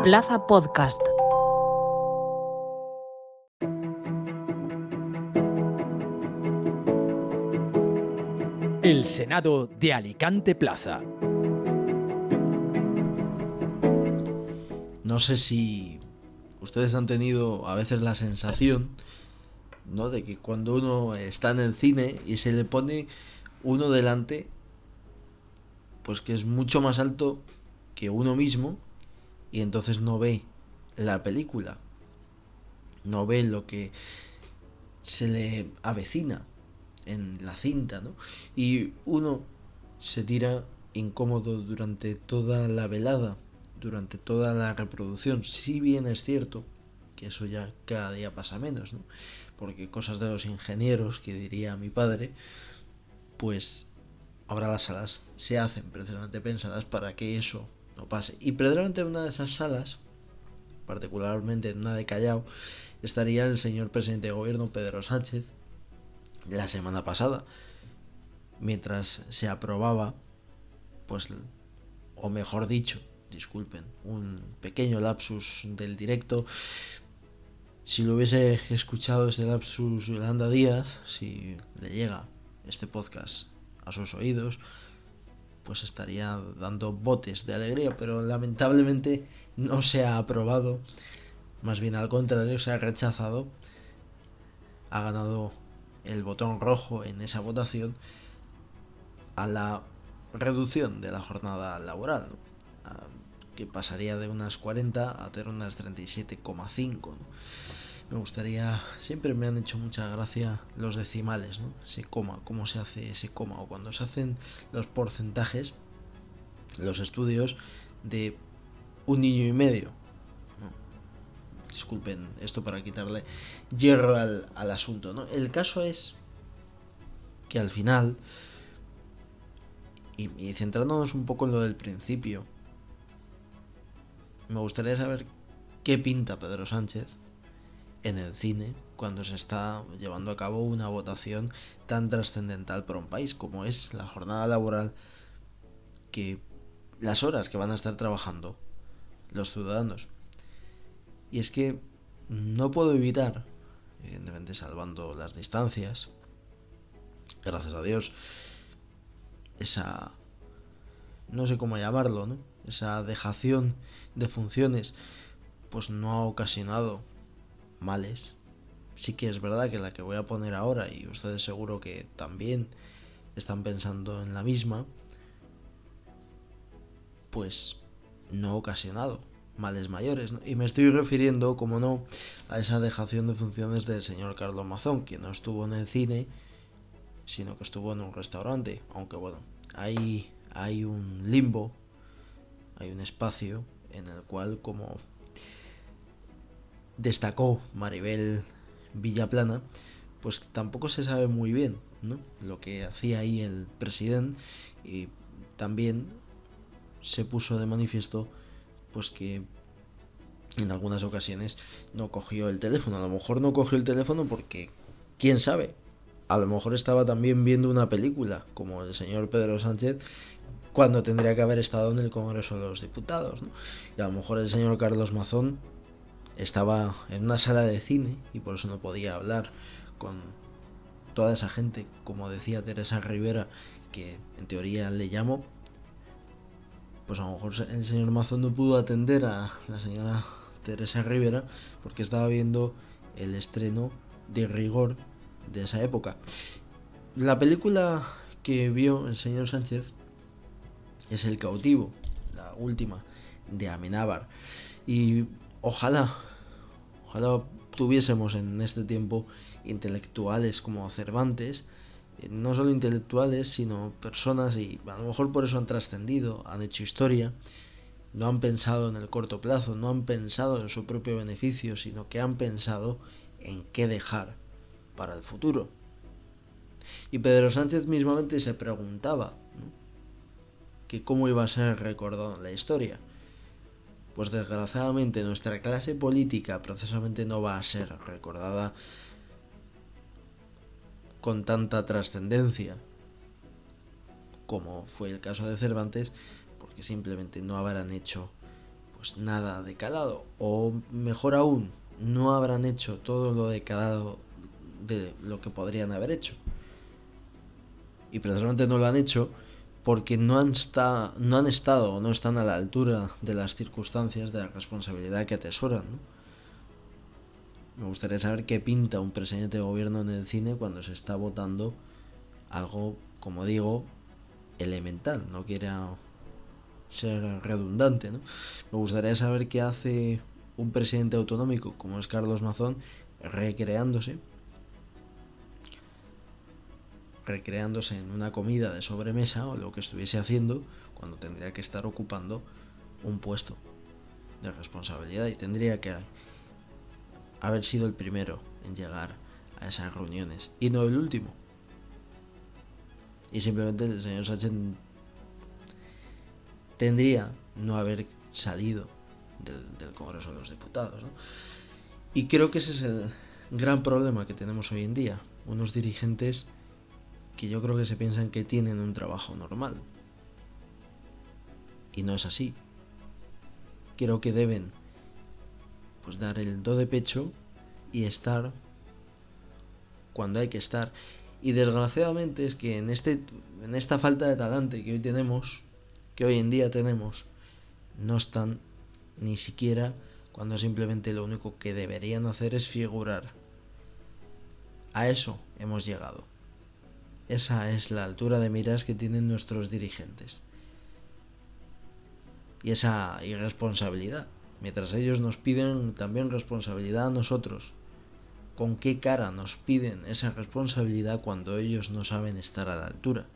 Plaza Podcast. El Senado de Alicante Plaza. No sé si ustedes han tenido a veces la sensación, ¿no?, de que cuando uno está en el cine y se le pone uno delante, pues que es mucho más alto que uno mismo, y entonces no ve la película, no ve lo que se le avecina en la cinta, ¿no? Y uno se tira incómodo durante toda la velada, durante toda la reproducción. Si bien es cierto que eso ya cada día pasa menos, ¿no? Porque cosas de los ingenieros, que diría mi padre, pues ahora las salas se hacen precisamente pensadas para que eso no pase. Y precisamente en una de esas salas, particularmente en una de Callao, estaría el señor presidente de gobierno, Pedro Sánchez, la semana pasada, mientras se aprobaba, pues, o mejor dicho, disculpen, un pequeño lapsus del directo. Si lo hubiese escuchado este lapsus Yolanda Díaz, si le llega este podcast a sus oídos, pues estaría dando botes de alegría, pero lamentablemente no se ha aprobado, más bien al contrario, se ha rechazado. Ha ganado el botón rojo en esa votación a la reducción de la jornada laboral, ¿no? Que pasaría de unas 40 a tener unas 37,5, ¿no? Me gustaría, siempre me han hecho mucha gracia los decimales, ¿no? Ese coma, cómo se hace ese coma, o cuando se hacen los porcentajes, los estudios de un niño y medio, ¿no? Disculpen esto para quitarle hierro al asunto, ¿no? El caso es que al final, y centrándonos un poco en lo del principio, me gustaría saber qué pinta Pedro Sánchez en el cine cuando se está llevando a cabo una votación tan trascendental para un país como es la jornada laboral, que las horas que van a estar trabajando los ciudadanos. Y es que no puedo evitar, evidentemente salvando las distancias, gracias a Dios, esa, no sé cómo llamarlo, ¿no?, esa dejación de funciones, pues no ha ocasionado males. Sí que es verdad que la que voy a poner ahora, y ustedes seguro que también están pensando en la misma, pues no ha ocasionado males mayores, ¿no? Y me estoy refiriendo, como no, a esa dejación de funciones del señor Carlos Mazón, que no estuvo en el cine, sino que estuvo en un restaurante. Aunque bueno, hay un limbo, hay un espacio en el cual, como destacó Maribel Villaplana, pues tampoco se sabe muy bien, ¿no?, lo que hacía ahí el presidente. Y también se puso de manifiesto, pues, que en algunas ocasiones no cogió el teléfono. A lo mejor no cogió el teléfono porque, quién sabe, a lo mejor estaba también viendo una película, como el señor Pedro Sánchez, cuando tendría que haber estado en el Congreso de los Diputados, ¿no? Y a lo mejor el señor Carlos Mazón estaba en una sala de cine y por eso no podía hablar con toda esa gente, como decía Teresa Rivera, que en teoría le llamo. Pues a lo mejor el señor Mazón no pudo atender a la señora Teresa Rivera porque estaba viendo el estreno de Rigor de esa época. La película que vio el señor Sánchez es El cautivo, la última de Amenábar. Y ojalá tuviésemos en este tiempo intelectuales como Cervantes, no solo intelectuales, sino personas, y a lo mejor por eso han trascendido, han hecho historia, no han pensado en el corto plazo, no han pensado en su propio beneficio, sino que han pensado en qué dejar para el futuro. Y Pedro Sánchez mismamente se preguntaba, ¿no?, que cómo iba a ser recordado en la historia. Pues desgraciadamente nuestra clase política precisamente no va a ser recordada con tanta trascendencia como fue el caso de Cervantes, porque simplemente no habrán hecho pues nada de calado, o mejor aún, no habrán hecho todo lo de calado de lo que podrían haber hecho. Y precisamente no lo han hecho porque no han estado o no están a la altura de las circunstancias, de la responsabilidad que atesoran, ¿no? Me gustaría saber qué pinta un presidente de gobierno en el cine cuando se está votando algo, como digo, elemental. No quiera ser redundante, ¿no? Me gustaría saber qué hace un presidente autonómico como es Carlos Mazón recreándose en una comida de sobremesa o lo que estuviese haciendo cuando tendría que estar ocupando un puesto de responsabilidad y tendría que haber sido el primero en llegar a esas reuniones y no el último. Y simplemente el señor Sánchez tendría no haber salido del Congreso de los Diputados, ¿no? Y creo que ese es el gran problema que tenemos hoy en día. Unos dirigentes que yo creo que se piensan que tienen un trabajo normal. Y no es así. Creo que deben pues dar el do de pecho y estar cuando hay que estar. Y desgraciadamente es que en esta falta de talante que hoy en día tenemos, no están ni siquiera cuando simplemente lo único que deberían hacer es figurar. A eso hemos llegado. Esa es la altura de miras que tienen nuestros dirigentes. Y esa irresponsabilidad. Mientras ellos nos piden también responsabilidad a nosotros. ¿Con qué cara nos piden esa responsabilidad cuando ellos no saben estar a la altura?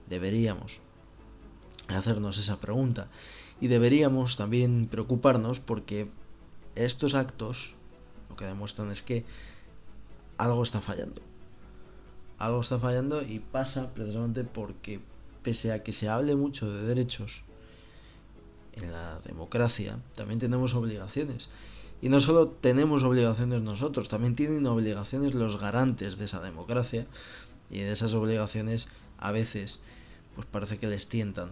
Deberíamos hacernos esa pregunta. Y deberíamos también preocuparnos porque estos actos lo que demuestran es que algo está fallando. Algo está fallando y pasa precisamente porque pese a que se hable mucho de derechos en la democracia, también tenemos obligaciones. Y no solo tenemos obligaciones nosotros, también tienen obligaciones los garantes de esa democracia. Y de esas obligaciones a veces pues parece que les tientan,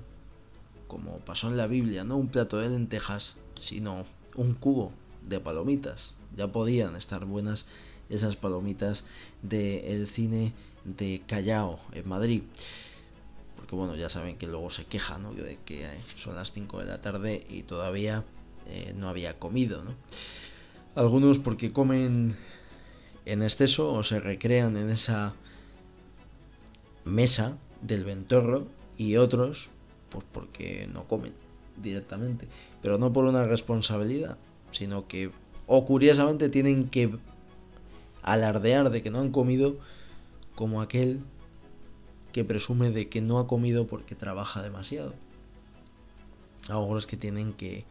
como pasó en la Biblia, no un plato de lentejas, sino un cubo de palomitas. Ya podían estar buenas esas palomitas del cine de Callao en Madrid. Porque bueno, ya saben que luego se queja, ¿no?, de que son las 5 de la tarde y todavía no había comido, ¿no? Algunos porque comen en exceso o se recrean en esa mesa del ventorro y otros pues porque no comen directamente, pero no por una responsabilidad, sino que o curiosamente tienen que alardear de que no han comido como aquel que presume de que no ha comido porque trabaja demasiado. Ahora es que tienen que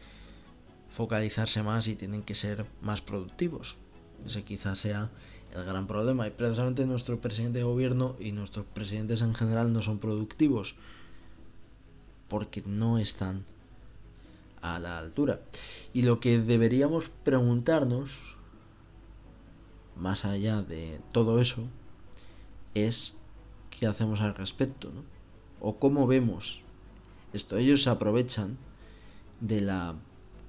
focalizarse más y tienen que ser más productivos. Ese quizás sea el gran problema. Y precisamente nuestro presidente de gobierno y nuestros presidentes en general no son productivos porque no están a la altura. Y lo que deberíamos preguntarnos, más allá de todo eso, es qué hacemos al respecto, ¿no? O cómo vemos esto. Ellos se aprovechan de la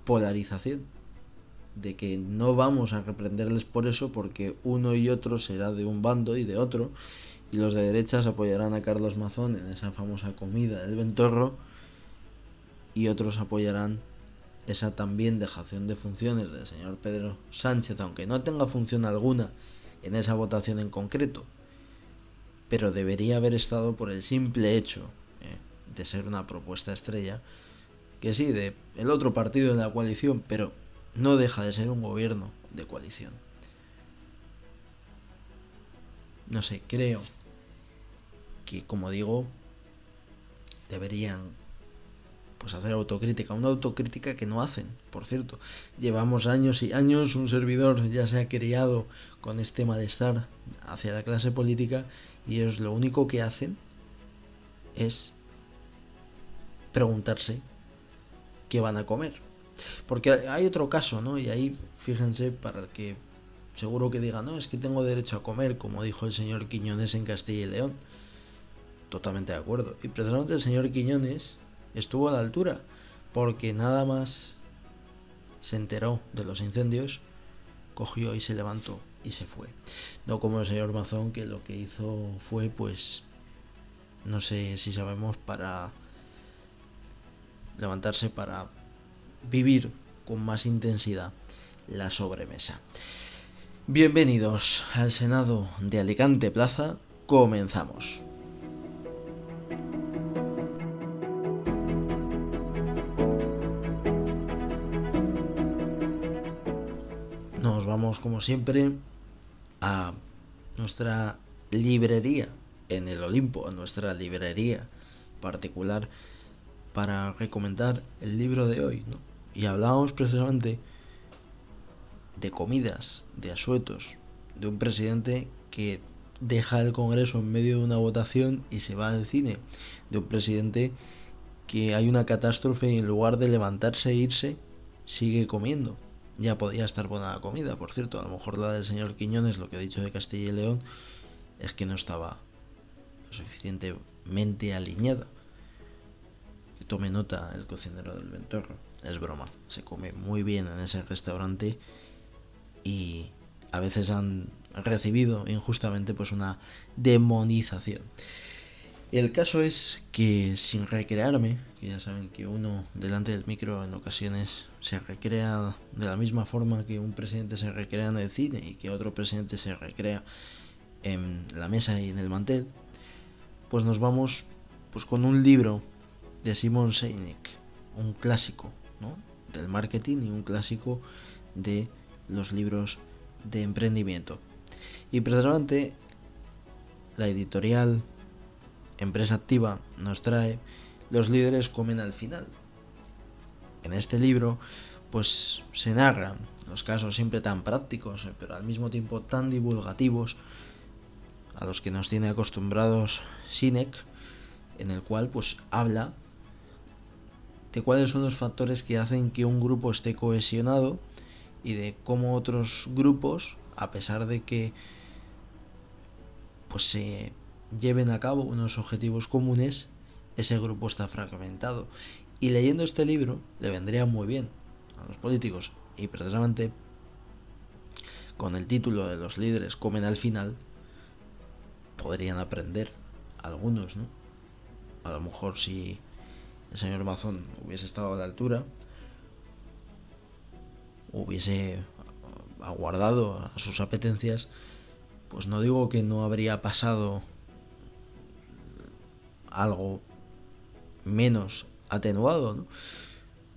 polarización, de que no vamos a reprenderles por eso porque uno y otro será de un bando y de otro, y los de derechas apoyarán a Carlos Mazón en esa famosa comida del ventorro y otros apoyarán esa también dejación de funciones del señor Pedro Sánchez, aunque no tenga función alguna en esa votación en concreto, pero debería haber estado por el simple hecho de ser una propuesta estrella, que sí, de el otro partido de la coalición, pero no deja de ser un gobierno de coalición. No sé, creo que, como digo, deberían pues hacer autocrítica, una autocrítica que no hacen, por cierto. Llevamos años y años, un servidor ya se ha criado con este malestar hacia la clase política y ellos lo único que hacen es preguntarse qué van a comer. Porque hay otro caso, ¿no? Y ahí, fíjense, para el que seguro que diga, no, es que tengo derecho a comer, como dijo el señor Quiñones en Castilla y León. Totalmente de acuerdo. Y precisamente el señor Quiñones estuvo a la altura, porque nada más se enteró de los incendios, cogió y se levantó y se fue. No como el señor Mazón, que lo que hizo fue, pues, no sé si sabemos, para levantarse para vivir con más intensidad la sobremesa. Bienvenidos al Senado de Alicante Plaza. Comenzamos. Nos vamos, como siempre, a nuestra librería en el Olimpo, a nuestra librería particular, para recomendar el libro de hoy, ¿no? Y hablábamos precisamente de comidas, de asuetos, de un presidente que deja el Congreso en medio de una votación y se va al cine, de un presidente que hay una catástrofe y en lugar de levantarse e irse, sigue comiendo. Ya podía estar buena la comida, por cierto. A lo mejor la del señor Quiñones, lo que he dicho de Castilla y León, es que no estaba lo suficientemente aliñada. Que tome nota el cocinero del Ventorro. Es broma, se come muy bien en ese restaurante y a veces han recibido injustamente pues una demonización. El caso es que, sin recrearme, que ya saben que uno delante del micro en ocasiones se recrea de la misma forma que un presidente se recrea en el cine y que otro presidente se recrea en la mesa y en el mantel, pues nos vamos pues con un libro de Simon Sinek, un clásico, ¿no?, del marketing y un clásico de los libros de emprendimiento. Y precisamente la editorial Empresa Activa nos trae Los líderes comen al final. En este libro pues se narran los casos siempre tan prácticos, pero al mismo tiempo tan divulgativos, a los que nos tiene acostumbrados Sinek, en el cual pues habla de cuáles son los factores que hacen que un grupo esté cohesionado y de cómo otros grupos, a pesar de que pues se lleven a cabo unos objetivos comunes, ese grupo está fragmentado. Y leyendo este libro le vendría muy bien a los políticos, y precisamente con el título de Los líderes comen al final podrían aprender algunos, ¿no? A lo mejor si el señor Mazón hubiese estado a la altura, hubiese aguardado a sus apetencias, pues no digo que no habría pasado algo menos atenuado, ¿no?,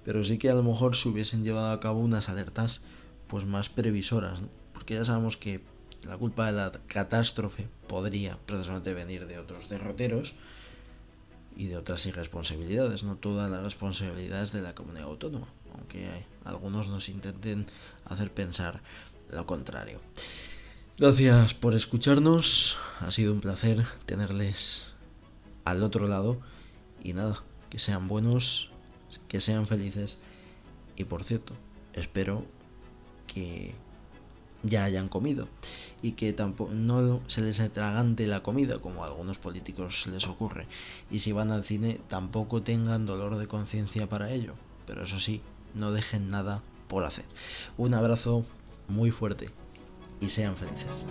pero sí que a lo mejor se hubiesen llevado a cabo unas alertas pues más previsoras, ¿no?, porque ya sabemos que la culpa de la catástrofe podría precisamente venir de otros derroteros y de otras irresponsabilidades. No toda la responsabilidad es de la comunidad autónoma, aunque algunos nos intenten hacer pensar lo contrario. Gracias por escucharnos, ha sido un placer tenerles al otro lado y nada, que sean buenos, que sean felices y, por cierto, espero que ya hayan comido y que tampoco no se les atragante la comida como a algunos políticos les ocurre, y si van al cine tampoco tengan dolor de conciencia para ello, pero eso sí, no dejen nada por hacer. Un abrazo muy fuerte y sean felices.